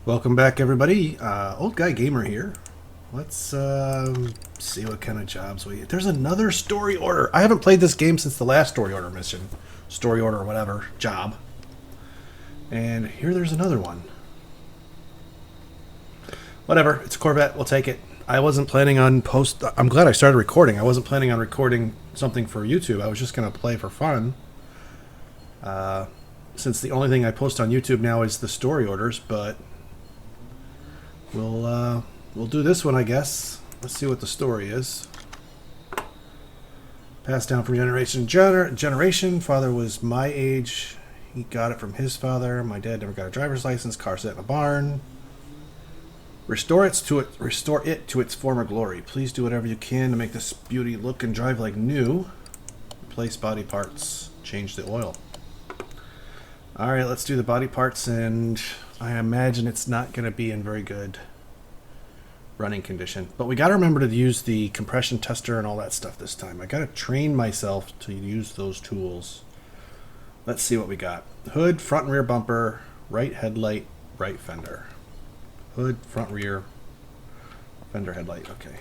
Welcome back, everybody. Old Guy Gamer here. Let's see what kind of jobs we... There's another story order. I haven't played this game since the last story order mission. Story order, whatever. Job. And here there's another one. Whatever. It's a Corvette. We'll take it. I wasn't planning on post... I'm glad I started recording. I wasn't planning on recording something for YouTube. I was just going to play for fun. Since the only thing I post on YouTube now is the story orders, but... We'll do this one, I guess. Let's see what the story is. Passed down from generation to generation. Father was my age. He got it from his father. My dad never got a driver's license. Car sat in a barn. Restore it to its former glory. Please do whatever you can to make this beauty look and drive like new. Replace body parts. Change the oil. Alright, let's do the body parts, and I imagine it's not going to be in very good running condition. But we got to remember to use the compression tester and all that stuff this time. I got to train myself to use those tools. Let's see what we got. Hood, front and rear bumper, right headlight, right fender. Hood, front, rear, fender, headlight. Okay.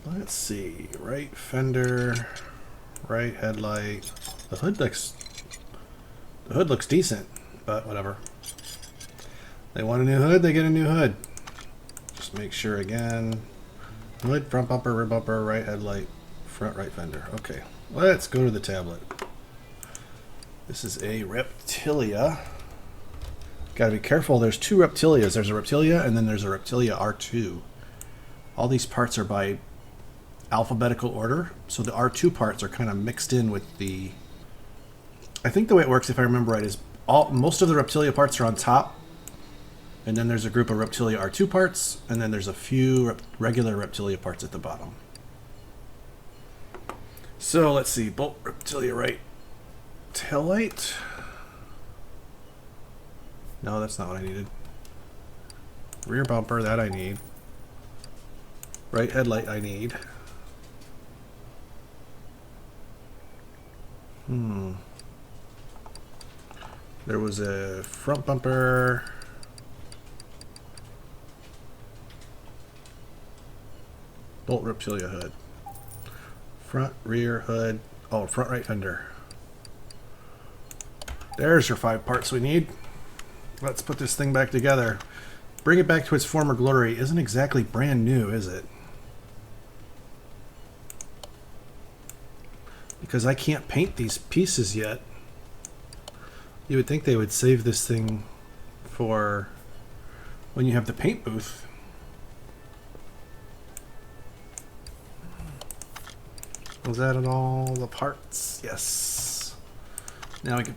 Let's see. Right fender, right headlight. The hood looks decent, but whatever. They want a new hood, they get a new hood. Just make sure again. Hood, front bumper, rear bumper, right headlight, front right fender. Okay, let's go to the tablet. This is a Reptilia. Gotta be careful, there's two Reptilias. There's a Reptilia and then there's a Reptilia R2. All these parts are by alphabetical order, so the R2 parts are kind of mixed in with the... I think the way it works, if I remember right, is most of the Reptilia parts are on top, and then there's a group of Reptilia R2 parts, and then there's a few regular Reptilia parts at the bottom. So let's see, Bolt Reptilia right taillight. No, that's not what I needed. Rear bumper, that I need. Right headlight I need. There was a front bumper. Bolt Reptilia hood. Front, rear, hood. Oh, front right fender. There's your 5 parts we need. Let's put this thing back together. Bring it back to its former glory. Isn't exactly brand new, is it? Because I can't paint these pieces yet. You would think they would save this thing for when you have the paint booth. Was that in all the parts? Yes. Now I can...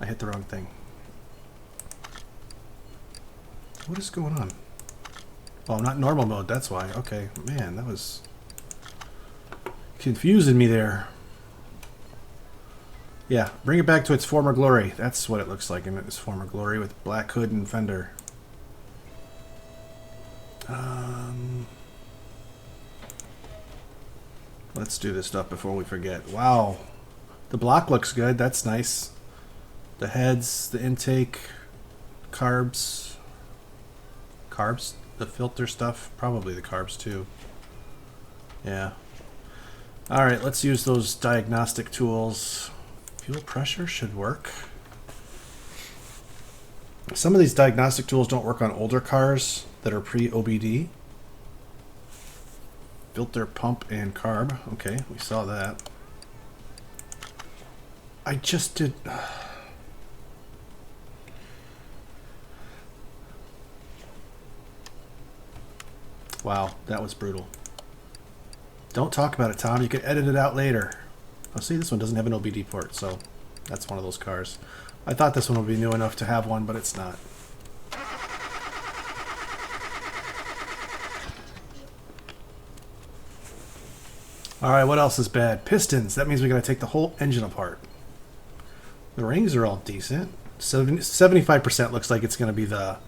I hit the wrong thing. What is going on? Oh, I'm not in normal mode, that's why. Okay, man, that was confusing me there. Yeah, bring it back to its former glory. That's what it looks like in its former glory with black hood and fender. Let's do this stuff before we forget. Wow. The block looks good. That's nice. The heads, the intake, carbs. Carbs? The filter stuff? Probably the carbs too. Yeah. Alright, let's use those diagnostic tools. Fuel pressure should work. Some of these diagnostic tools don't work on older cars that are pre-OBD. Filter, pump, and carb. Okay, we saw that. I just did... Wow, that was brutal. Don't talk about it, Tom. You can edit it out later. Oh, see, this one doesn't have an OBD port, so that's one of those cars. I thought this one would be new enough to have one, but it's not. Alright, what else is bad? Pistons. That means we gotta take the whole engine apart. The rings are all decent. 75% looks like it's gonna be the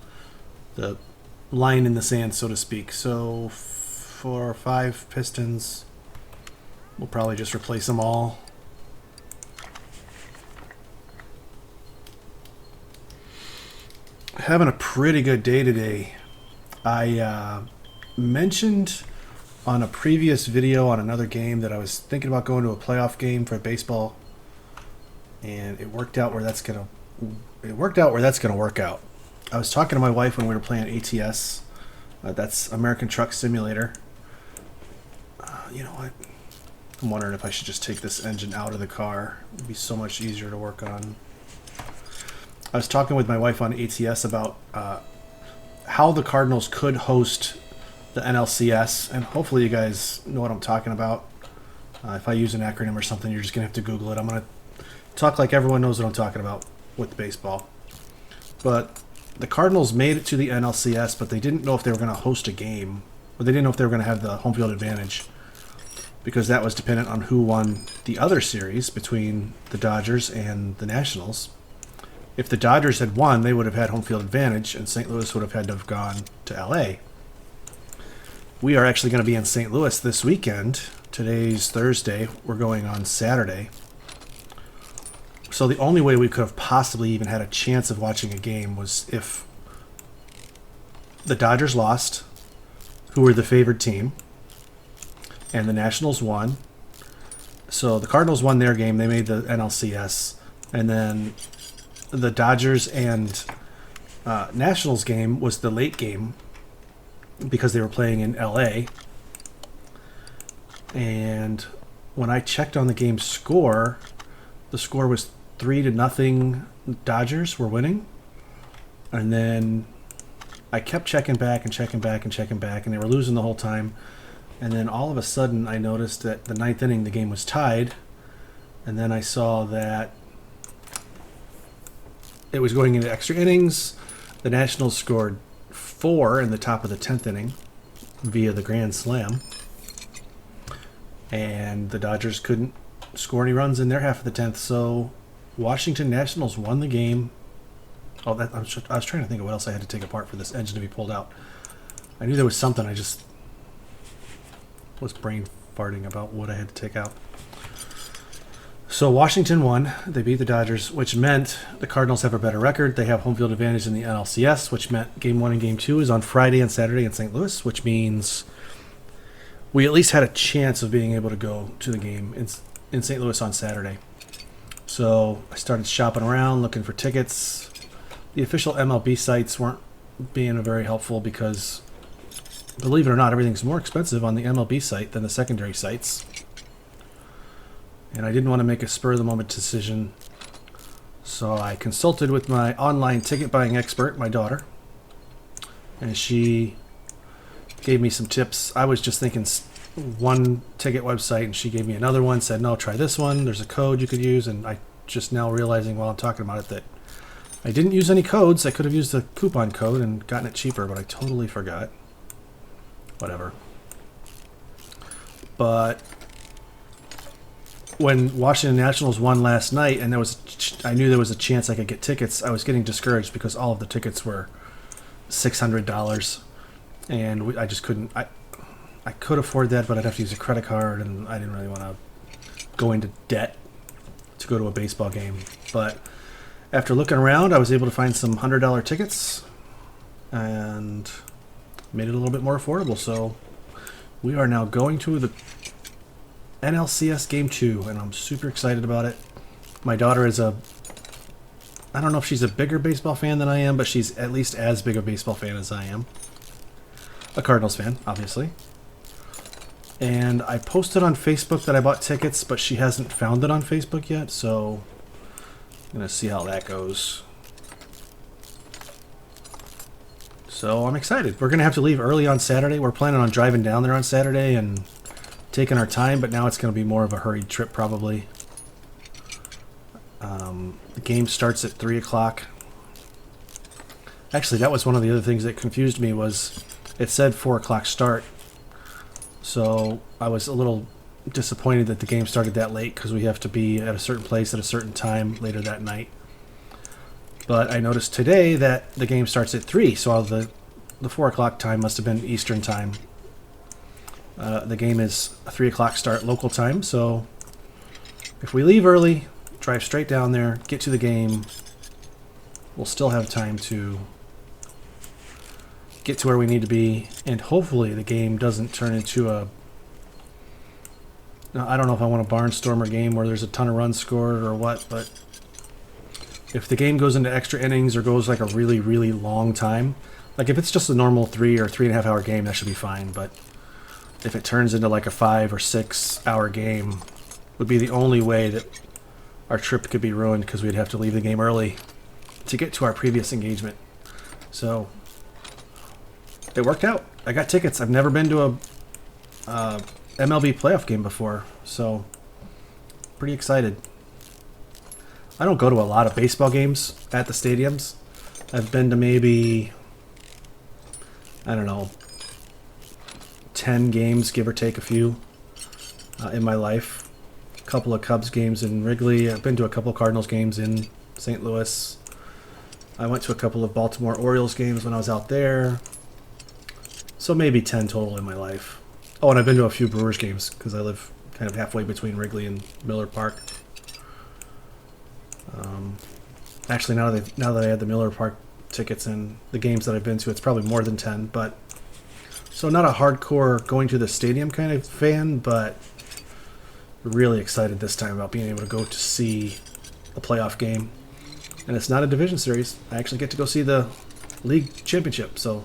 line in the sand, so to speak. So 4 or 5 pistons. We'll probably just replace them all. Having a pretty good day today. I mentioned on a previous video on another game that I was thinking about going to a playoff game for baseball, and it worked out where that's gonna work out. I was talking to my wife when we were playing ATS. That's American Truck Simulator. You know what? I'm wondering if I should just take this engine out of the car. It'd be so much easier to work on. I was talking with my wife on ATS about how the Cardinals could host the NLCS, and hopefully you guys know what I'm talking about. If I use an acronym or something, you're just going to have to Google it. I'm going to talk like everyone knows what I'm talking about with baseball. But the Cardinals made it to the NLCS, but they didn't know if they were going to host a game, or they didn't know if they were going to have the home field advantage, because that was dependent on who won the other series between the Dodgers and the Nationals. If the Dodgers had won, they would have had home field advantage, and St. Louis would have had to have gone to LA. We are actually going to be in St. Louis this weekend. Today's Thursday. We're going on Saturday. So the only way we could have possibly even had a chance of watching a game was if the Dodgers lost, who were the favored team, and the Nationals won. So the Cardinals won their game. They made the NLCS. And then the Dodgers and Nationals game was the late game because they were playing in LA. And when I checked on the game's score, the score was 3-0. Dodgers were winning. And then I kept checking back, and they were losing the whole time. And then all of a sudden I noticed that the ninth inning the game was tied. And then I saw that it was going into extra innings. The Nationals scored 4 in the top of the 10th inning via the grand slam. And the Dodgers couldn't score any runs in their half of the 10th. So Washington Nationals won the game. I was trying to think of what else I had to take apart for this engine to be pulled out. I knew there was something. I just was brain farting about what I had to take out. So Washington won. They beat the Dodgers, which meant the Cardinals have a better record. They have home field advantage in the NLCS, which meant Game 1 and Game 2 is on Friday and Saturday in St. Louis, which means we at least had a chance of being able to go to the game in St. Louis on Saturday. So I started shopping around, looking for tickets. The official MLB sites weren't being very helpful because, believe it or not, everything's more expensive on the MLB site than the secondary sites. And I didn't want to make a spur-of-the-moment decision, so I consulted with my online ticket buying expert, my daughter, and she gave me some tips. I was just thinking one ticket website, and she gave me another one, said, no, try this one. There's a code you could use, and I just now realizing while I'm talking about it that I didn't use any codes. I could have used the coupon code and gotten it cheaper, but I totally forgot. Whatever. But when Washington Nationals won last night, and I knew there was a chance I could get tickets, I was getting discouraged because all of the tickets were $600, and I just couldn't. I could afford that, but I'd have to use a credit card, and I didn't really want to go into debt to go to a baseball game. But after looking around, I was able to find some $100 tickets, and made it a little bit more affordable. So we are now going to the NLCS Game 2, and I'm super excited about it. My daughter is I don't know if she's a bigger baseball fan than I am, but she's at least as big a baseball fan as I am. A Cardinals fan, obviously. And I posted on Facebook that I bought tickets, but she hasn't found it on Facebook yet, so I'm going to see how that goes. So I'm excited. We're going to have to leave early on Saturday. We're planning on driving down there on Saturday and taking our time, but now it's going to be more of a hurried trip probably. The game starts at 3 o'clock. Actually, that was one of the other things that confused me was it said 4 o'clock start. So I was a little disappointed that the game started that late because we have to be at a certain place at a certain time later that night. But I noticed today that the game starts at 3, so the 4 o'clock time must have been Eastern time. The game is a 3 o'clock start local time, so if we leave early, drive straight down there, get to the game, we'll still have time to get to where we need to be, and hopefully the game doesn't turn into a... Now, I don't know if I want a barnstormer game where there's a ton of runs scored or what, but if the game goes into extra innings or goes like a really, really long time, like if it's just a normal 3 or 3.5 hour game, that should be fine, but if it turns into like a 5 or 6 hour game, would be the only way that our trip could be ruined, because we'd have to leave the game early to get to our previous engagement. So it worked out. I got tickets. I've never been to a MLB playoff game before, so pretty excited. I don't go to a lot of baseball games at the stadiums. I've been to maybe, I don't know, 10 games, give or take a few, in my life. A couple of Cubs games in Wrigley. I've been to a couple of Cardinals games in St. Louis. I went to a couple of Baltimore Orioles games when I was out there. So maybe 10 total in my life. Oh, and I've been to a few Brewers games because I live kind of halfway between Wrigley and Miller Park. Actually, now that I had the Miller Park tickets and the games that I've been to, it's probably more than 10. But so not a hardcore going to the stadium kind of fan, but really excited this time about being able to go to see a playoff game. And it's not a division series. I actually get to go see the league championship, so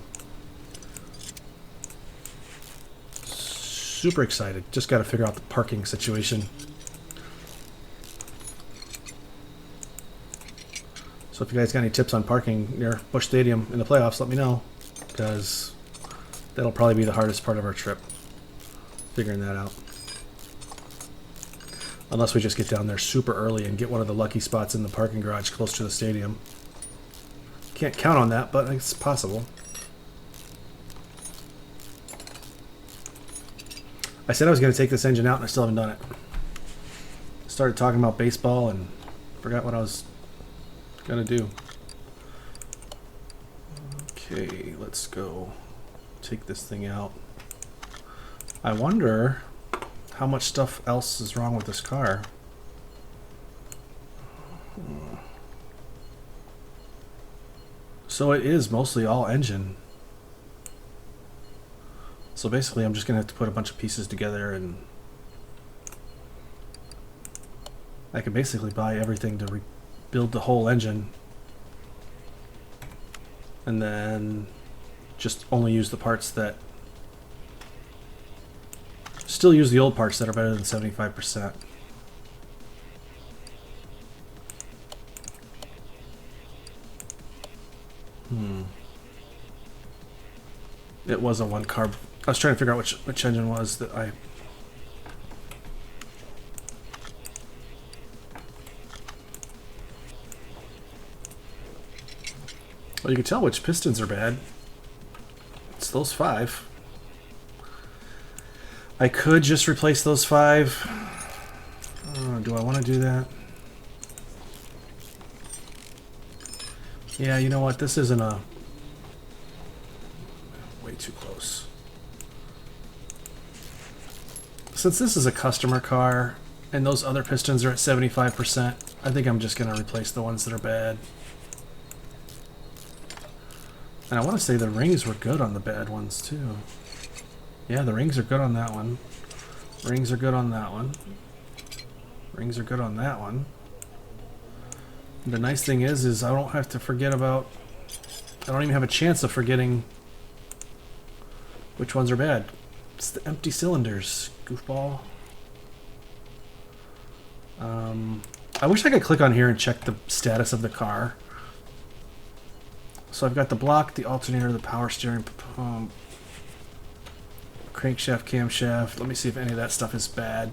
super excited. Just got to figure out the parking situation. So if you guys got any tips on parking near Busch Stadium in the playoffs, let me know, because that'll probably be the hardest part of our trip, figuring that out. Unless we just get down there super early and get one of the lucky spots in the parking garage close to the stadium. Can't count on that, but it's possible. I said I was going to take this engine out and I still haven't done it. Started talking about baseball and forgot what I was going to do. Okay, let's go take this thing out. I wonder how much stuff else is wrong with this car. So it is mostly all engine. So basically I'm just going to have to put a bunch of pieces together, and I can basically buy everything to rebuild the whole engine and then just only use the parts that still use the old parts that are better than 75%. It was a one carb. I was trying to figure out which engine was that I... Well, you can tell which pistons are bad. It's those 5. I could just replace those 5. Do I want to do that? Yeah, you know what? This isn't a... Way too close. Since this is a customer car and those other pistons are at 75%, I think I'm just going to replace the ones that are bad. And I want to say the rings were good on the bad ones too. Yeah, the rings are good on that one. Rings are good on that one. Rings are good on that one. The nice thing is I don't have to forget about... I don't even have a chance of forgetting which ones are bad. It's the empty cylinders, goofball. I wish I could click on here and check the status of the car. So I've got the block, the alternator, the power steering pump, crankshaft, camshaft. Let me see if any of that stuff is bad.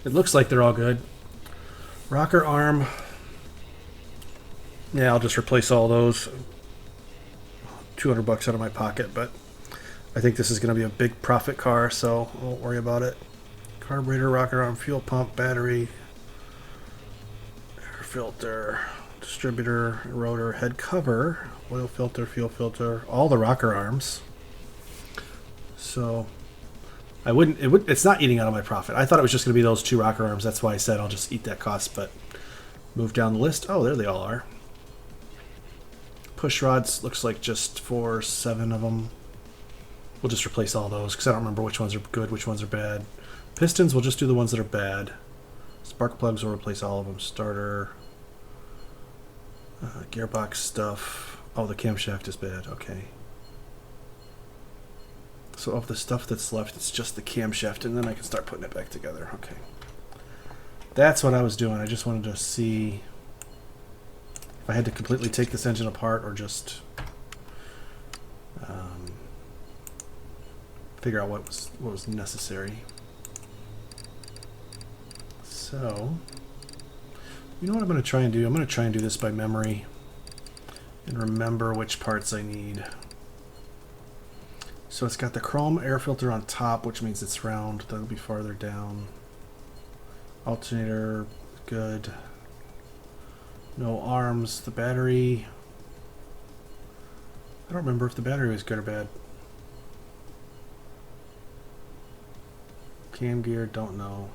It looks like they're all good. Rocker arm. Yeah, I'll just replace all those. $200 out of my pocket, but I think this is going to be a big profit car, so I won't worry about it. Carburetor, rocker arm, fuel pump, battery, air filter, distributor, rotor, head cover, oil filter, fuel filter, all the rocker arms. So I wouldn't, it's not eating out of my profit. I thought it was just going to be those 2 rocker arms. That's why I said I'll just eat that cost, but move down the list. Oh, there they all are. Push rods looks like just 7 of them. We'll just replace all those because I don't remember which ones are good, which ones are bad. Pistons, we'll just do the ones that are bad. Spark plugs, we'll replace all of them. Starter, gearbox stuff. Oh, the camshaft is bad. Okay. So of the stuff that's left, it's just the camshaft, and then I can start putting it back together. Okay. That's what I was doing. I just wanted to see if I had to completely take this engine apart or just figure out what was necessary. So, you know what I'm going to try and do? I'm going to try and do this by memory and remember which parts I need. So it's got the chrome air filter on top, which means it's round. That'll be farther down. Alternator, good. No arms. The battery, I don't remember if the battery was good or bad. Cam gear, don't know.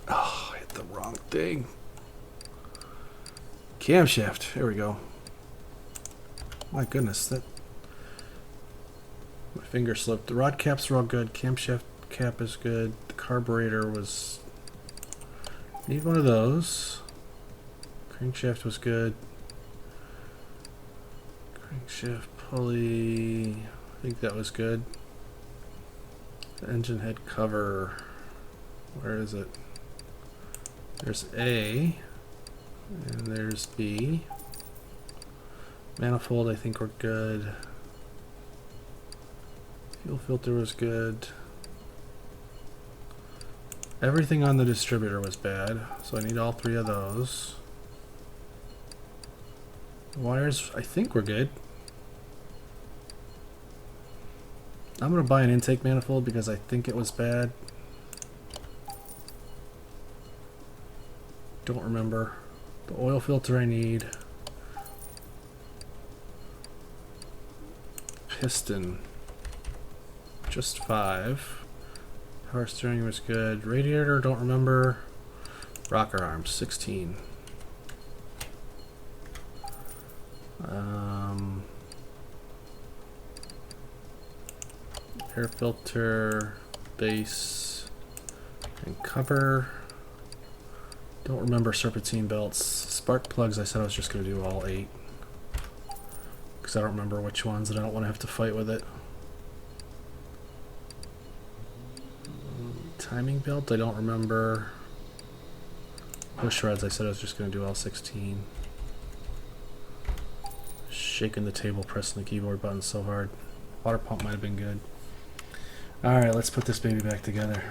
Oh, I hit the wrong thing. Camshaft, there we go. My goodness, that my finger slipped. The rod caps are all good. Camshaft cap is good. The carburetor was... Need one of those. Crankshaft was good. Crankshaft pulley, I think that was good. The engine head cover, where is it? There's A, and there's B. Manifold, I think we're good. Fuel filter was good. Everything on the distributor was bad, so I need all 3 of those. The wires, I think we're good. I'm going to buy an intake manifold because I think it was bad. Don't remember. The oil filter I need. Piston, just 5. Power steering was good. Radiator, don't remember. Rocker arms, 16. Air filter, base, and cover. Don't remember serpentine belts. Spark plugs, I said I was just going to do all 8. Because I don't remember which ones and I don't want to have to fight with it. Timing belt, I don't remember. Push rods, I said I was just going to do all 16. Shaking the table, pressing the keyboard button so hard. Water pump might have been good. Alright, let's put this baby back together.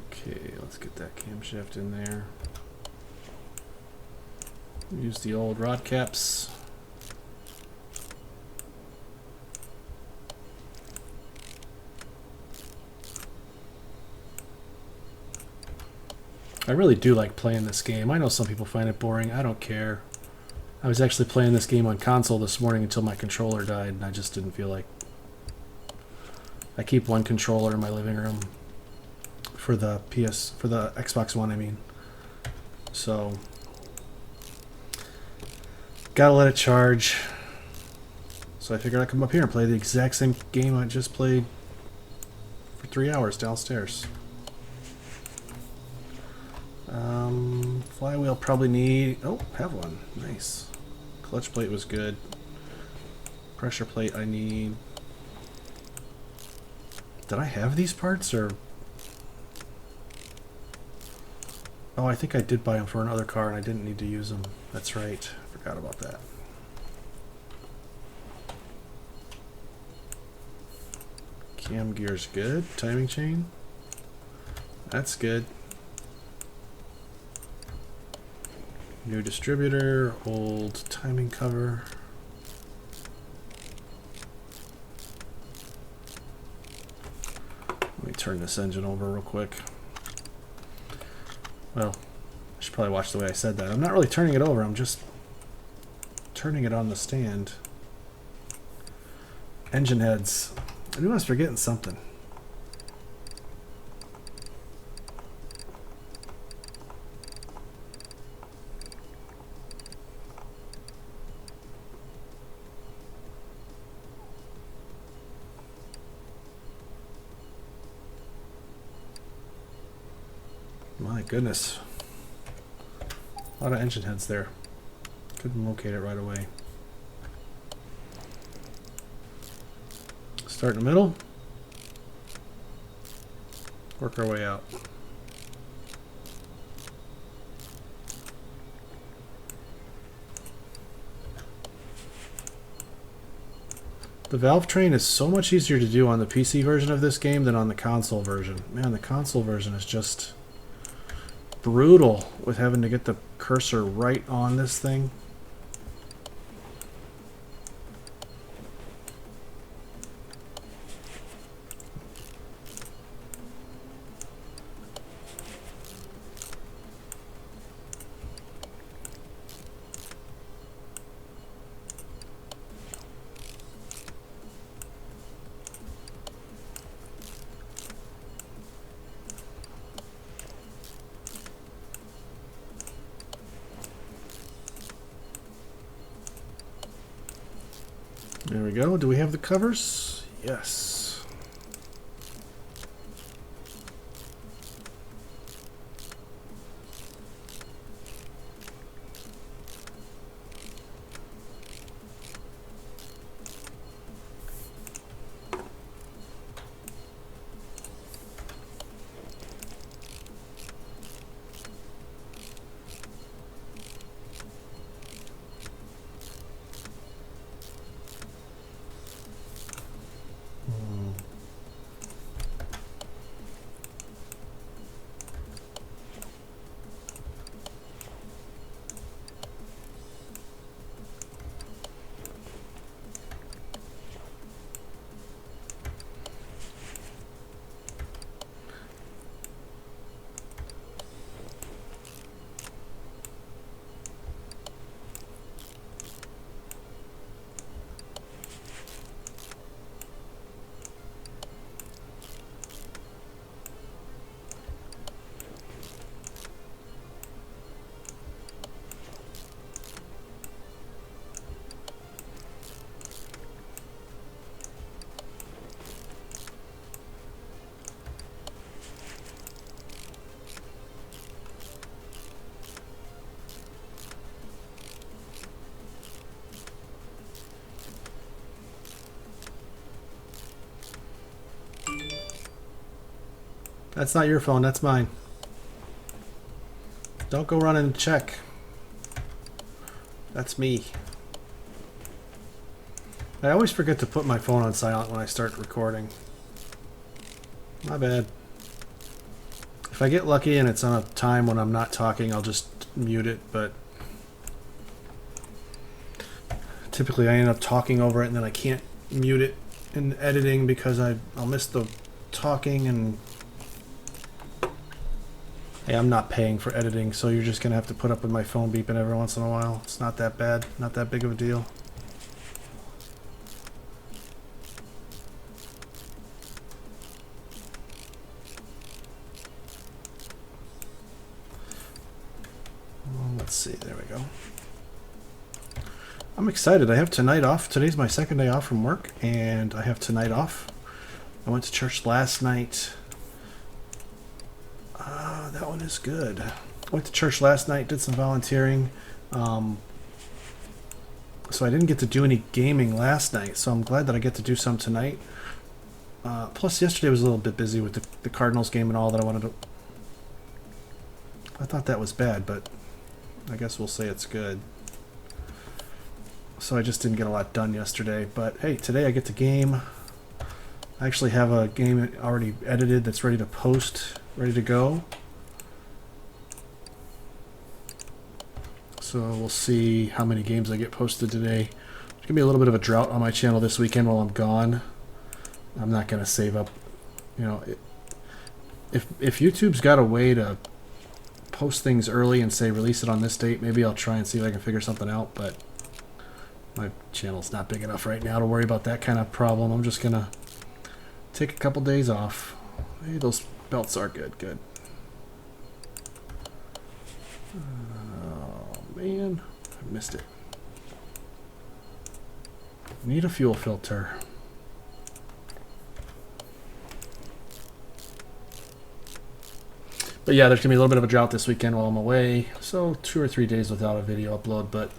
Okay, let's get that camshaft in there. Use the old rod caps. I really do like playing this game. I know some people find it boring. I don't care. I was actually playing this game on console this morning until my controller died, and I just didn't feel like... I keep one controller in my living room for the Xbox One, I mean. So, gotta let it charge. So I figured I'd come up here and play the exact same game I just played for 3 hours downstairs. Flywheel probably need... Oh, have one. Nice. Clutch plate was good. Pressure plate I need... Did I have these parts, or... Oh, I think I did buy them for another car and I didn't need to use them. That's right. Forgot about that. Cam gear's good. Timing chain. That's good. New distributor, old timing cover. Let me turn this engine over real quick. Well, I should probably watch the way I said that. I'm not really turning it over, I'm just turning it on the stand. Engine heads. I knew I was forgetting something. My goodness. A lot of engine heads there. Couldn't locate it right away. Start in the middle. Work our way out. The valve train is so much easier to do on the PC version of this game than on the console version. Man, the console version is just brutal with having to get the cursor right on this thing. There we go. Do we have the covers? Yes. That's not your phone, that's mine. Don't go run and check. That's me. I always forget to put my phone on silent when I start recording. My bad. If I get lucky and it's on a time when I'm not talking, I'll just mute it, but typically I end up talking over it and then I can't mute it in editing because I'll miss the talking. And hey, I'm not paying for editing, so you're just gonna have to put up with my phone beeping every once in a while. It's not that bad, not that big of a deal. Let's see, there we go. I'm excited. I have tonight off. Today's my second day off from work, and I have tonight off. I went to church last night. That one is good. I went to church last night, did some volunteering. So I didn't get to do any gaming last night, so I'm glad that I get to do some tonight. Plus, yesterday was a little bit busy with the Cardinals game and all that I wanted to... I thought that was bad, but I guess we'll say it's good. So I just didn't get a lot done yesterday. But hey, today I get to game. I actually have a game already edited that's ready to post, ready to go. So we'll see how many games I get posted today. There's going to be a little bit of a drought on my channel this weekend while I'm gone. I'm not going to save up, you know, if YouTube's got a way to post things early and say release it on this date, maybe I'll try and see if I can figure something out, but my channel's not big enough right now to worry about that kind of problem. I'm just gonna take a couple days off. Hey, those belts are good. Oh man, I missed it. Need a fuel filter. But yeah, there's gonna be a little bit of a drought this weekend while I'm away, so 2 or 3 days without a video upload, but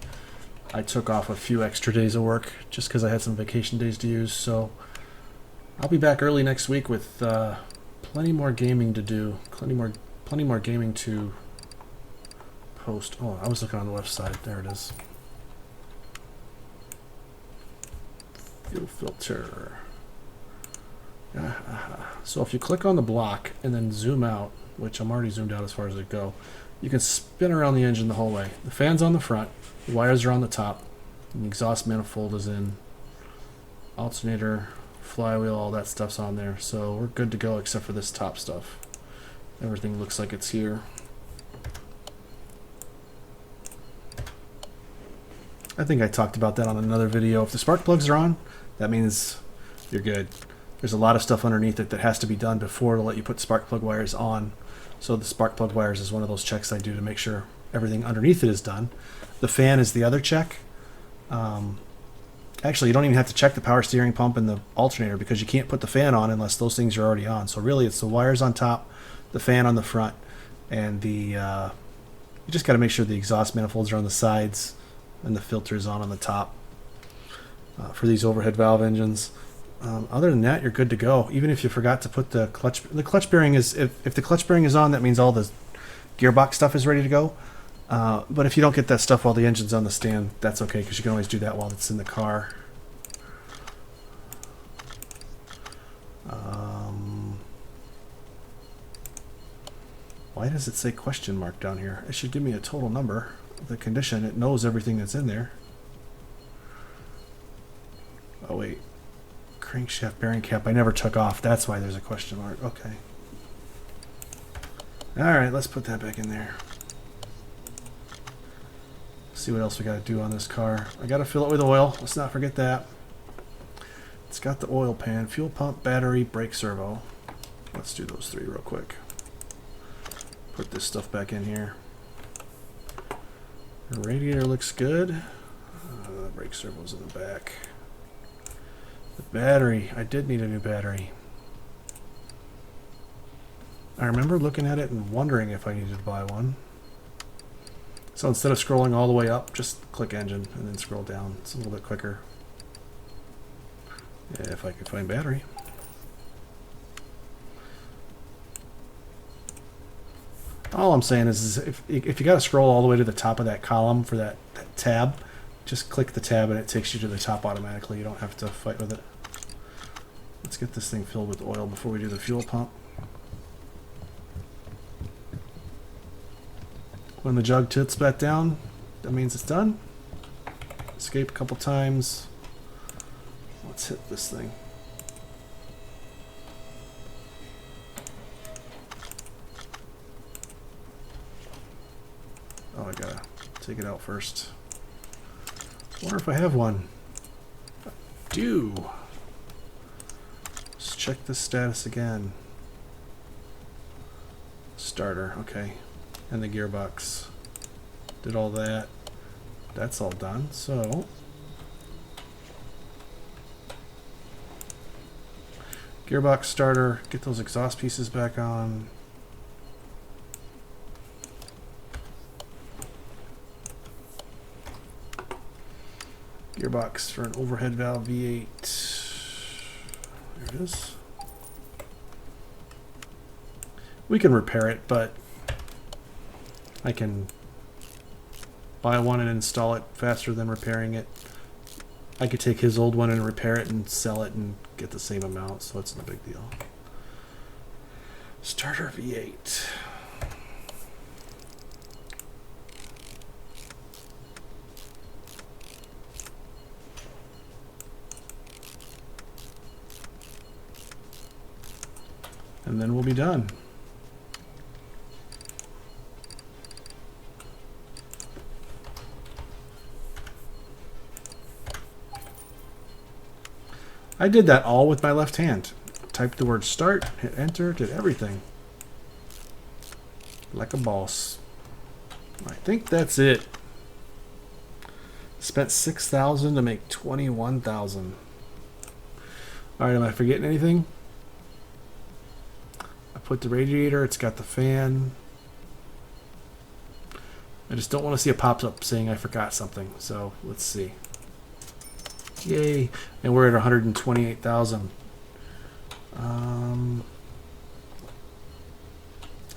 I took off a few extra days of work just because I had some vacation days to use, so I'll be back early next week with plenty more gaming to do, plenty more gaming to post. Oh, I was looking on the left side. There it is. Fuel filter. So if you click on the block and then zoom out, which I'm already zoomed out as far as it go, you can spin around the engine the whole way. The fan's on the front, the wires are on the top, and the exhaust manifold is in, alternator, flywheel, all that stuff's on there. So we're good to go except for this top stuff. Everything looks like it's here. I think I talked about that on another video. If the spark plugs are on, that means you're good. There's a lot of stuff underneath it that has to be done before it'll let you put spark plug wires on. So the spark plug wires is one of those checks I do to make sure everything underneath it is done. The fan is the other check. Actually, you don't even have to check the power steering pump and the alternator because you can't put the fan on unless those things are already on. So really it's the wires on top, the fan on the front, and the you just got to make sure the exhaust manifolds are on the sides and the filter is on the top for these overhead valve engines. Other than that, you're good to go. Even if you forgot to put the clutch bearing is, if the clutch bearing is on, that means all the gearbox stuff is ready to go. But if you don't get that stuff while the engine's on the stand, that's okay, because you can always do that while it's in the car. Why does it say question mark down here? It should give me a total number of the condition. It knows everything that's in there. Oh wait. Crankshaft bearing cap I never took off. That's why there's a question mark. Okay. Alright, let's put that back in there. See what else we got to do on this car. I got to fill it with oil. Let's not forget that. It's got the oil pan, fuel pump, battery, brake servo. Let's do those three real quick. Put this stuff back in here. The radiator looks good. The brake servo's in the back. The battery. I did need a new battery. I remember looking at it and wondering if I needed to buy one. So instead of scrolling all the way up, just click engine and then scroll down. It's a little bit quicker. Yeah, if I could find battery. All I'm saying is if you got to scroll all the way to the top of that column for that tab, just click the tab and it takes you to the top automatically. You don't have to fight with it. Let's get this thing filled with oil before we do the fuel pump. When the jug tilts back down, that means it's done. Escape a couple times. Let's hit this thing. Oh, I gotta take it out first. Wonder if I have one. I do. Let's check the status again. Starter, okay. And the gearbox. Did all that. That's all done. So gearbox, starter, get those exhaust pieces back on. Gearbox for an overhead valve V8. There it is. We can repair it, but I can buy one and install it faster than repairing it. I could take his old one and repair it and sell it and get the same amount, so it's no big deal. Starter V8. And then we'll be done. I did that all with my left hand. Typed the word start, hit enter, did everything. Like a boss. I think that's it. Spent $6,000 to make $21,000. Alright, am I forgetting anything? I put the radiator, it's got the fan. I just don't want to see a pop-up saying I forgot something. So let's see. Yay! And we're at 128,000.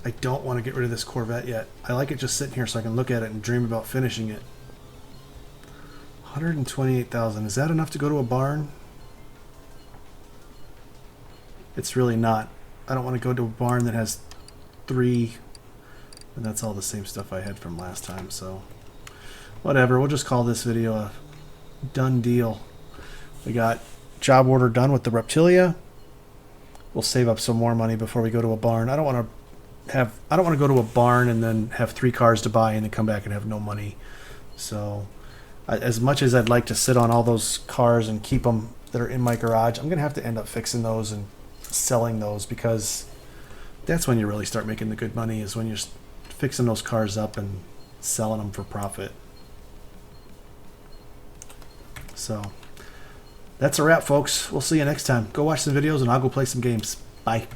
I don't want to get rid of this Corvette yet. I like it just sitting here so I can look at it and dream about finishing it. 128,000. Is that enough to go to a barn? It's really not. I don't want to go to a barn that has 3. And that's all the same stuff I had from last time. So whatever. We'll just call this video a done deal. We got job order done with the Reptilia. We'll save up some more money before we go to a barn. I don't want to go to a barn and then have 3 cars to buy and then come back and have no money. So as much as I'd like to sit on all those cars and keep them that are in my garage, I'm going to have to end up fixing those and selling those, because that's when you really start making the good money, is when you're fixing those cars up and selling them for profit. So that's a wrap, folks. We'll see you next time. Go watch some videos and I'll go play some games. Bye.